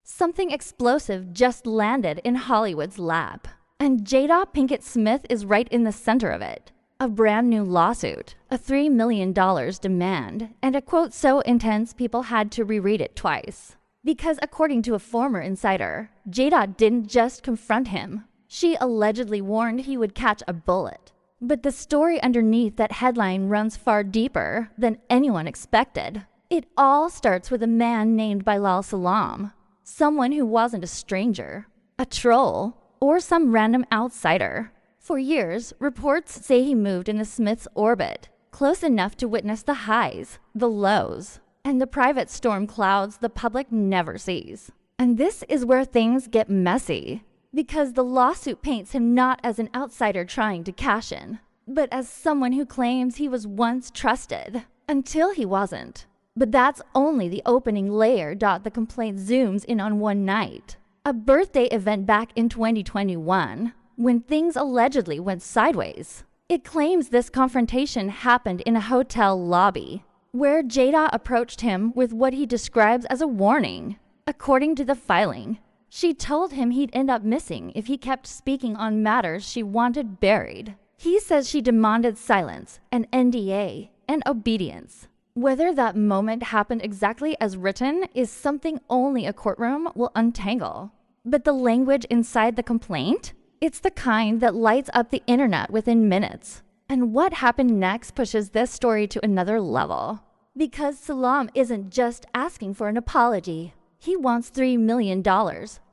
Something explosive just landed in Hollywood's lap, and Jada Pinkett Smith is right in the center of it. A brand new lawsuit, a $3 million demand, and a quote so intense people had to reread it twice. Because according to a former insider, Jada didn't just confront him. She allegedly warned he would catch a bullet. But the story underneath that headline runs far deeper than anyone expected. It all starts with a man named Bilal Salam. Someone who wasn't a stranger, a troll, or some random outsider. For years, reports say he moved in the Smiths' orbit, close enough to witness the highs, the lows, and the private storm clouds the public never sees. And this is where things get messy, because the lawsuit paints him not as an outsider trying to cash in, but as someone who claims he was once trusted, until he wasn't. But that's only the opening layer. The complaint zooms in on one night, a birthday event back in 2021, when things allegedly went sideways. It claims this confrontation happened in a hotel lobby, where Jada approached him with what he describes as a warning. According to the filing, she told him he'd end up missing if he kept speaking on matters she wanted buried. He says she demanded silence, an NDA, and obedience. Whether that moment happened exactly as written is something only a courtroom will untangle. But the language inside the complaint? It's the kind that lights up the internet within minutes. And what happened next pushes this story to another level. Because Salam isn't just asking for an apology. He wants $3 million,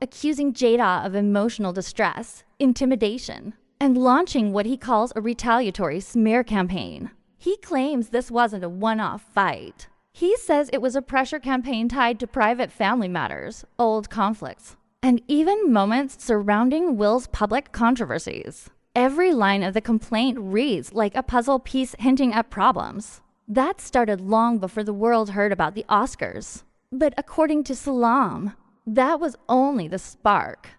accusing Jada of emotional distress, intimidation, and launching what he calls a retaliatory smear campaign. He claims this wasn't a one-off fight. He says it was a pressure campaign tied to private family matters, old conflicts, and even moments surrounding Will's public controversies. Every line of the complaint reads like a puzzle piece hinting at problems. That started long before the world heard about the Oscars. But according to Salam, that was only the spark.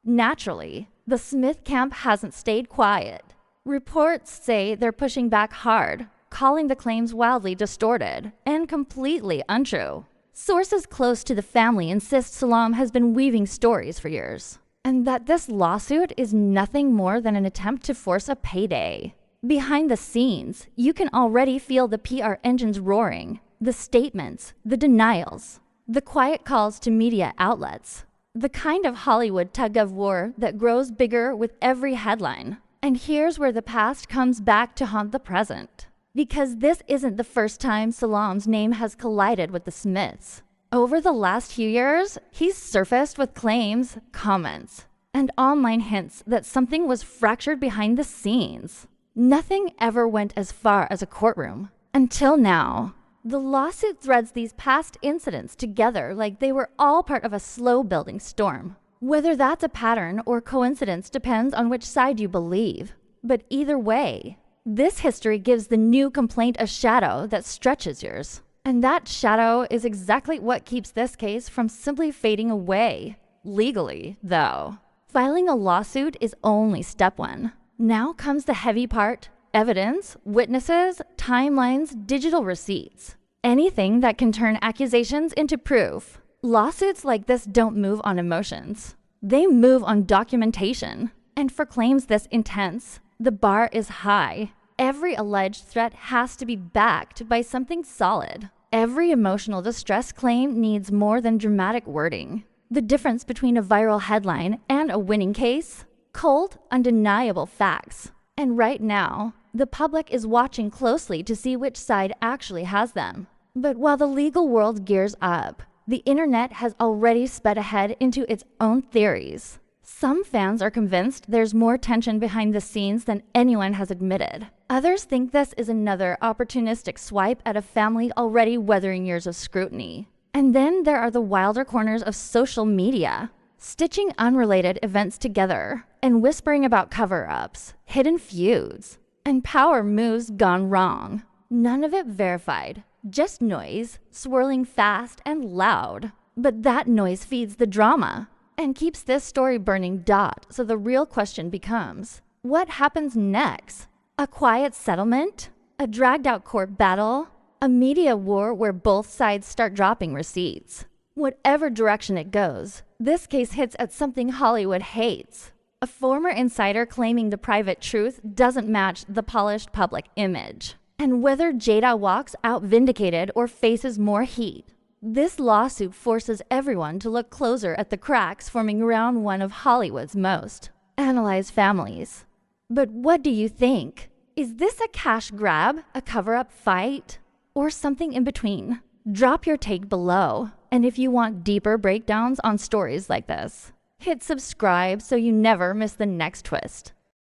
Naturally, the Smith camp hasn't stayed quiet. Reports say they're pushing back hard, calling the claims wildly distorted and completely untrue. Sources close to the family insist Salam has been weaving stories for years, and that this lawsuit is nothing more than an attempt to force a payday. Behind the scenes, you can already feel the PR engines roaring, the statements, the denials, the quiet calls to media outlets, the kind of Hollywood tug-of-war that grows bigger with every headline. And here's where the past comes back to haunt the present. Because this isn't the first time Salam's name has collided with the Smiths. Over the last few years, he's surfaced with claims, comments, and online hints that something was fractured behind the scenes. Nothing ever went as far as a courtroom. Until now. The lawsuit threads these past incidents together like they were all part of a slow-building storm. Whether that's a pattern or coincidence depends on which side you believe. But either way, this history gives the new complaint a shadow that stretches yours. And that shadow is exactly what keeps this case from simply fading away. Legally, though. Filing a lawsuit is only step one. Now comes the heavy part: evidence, witnesses, timelines, digital receipts. Anything that can turn accusations into proof. Lawsuits like this don't move on emotions. They move on documentation. And for claims this intense, the bar is high. Every alleged threat has to be backed by something solid. Every emotional distress claim needs more than dramatic wording. The difference between a viral headline and a winning case? Cold, undeniable facts. And right now, the public is watching closely to see which side actually has them. But while the legal world gears up, the internet has already sped ahead into its own theories. Some fans are convinced there's more tension behind the scenes than anyone has admitted. Others think this is another opportunistic swipe at a family already weathering years of scrutiny. And then there are the wilder corners of social media, stitching unrelated events together and whispering about cover-ups, hidden feuds, and power moves gone wrong. None of it verified, just noise, swirling fast and loud. But that noise feeds the drama and keeps this story burning. So the real question becomes, what happens next? A quiet settlement? A dragged-out court battle? A media war where both sides start dropping receipts? Whatever direction it goes, this case hits at something Hollywood hates. A former insider claiming the private truth doesn't match the polished public image. And whether Jada walks out vindicated or faces more heat, this lawsuit forces everyone to look closer at the cracks forming around one of Hollywood's most analyzed families. But what do you think? Is this a cash grab, a cover-up fight, or something in between? Drop your take below. And if you want deeper breakdowns on stories like this, hit subscribe so you never miss the next twist.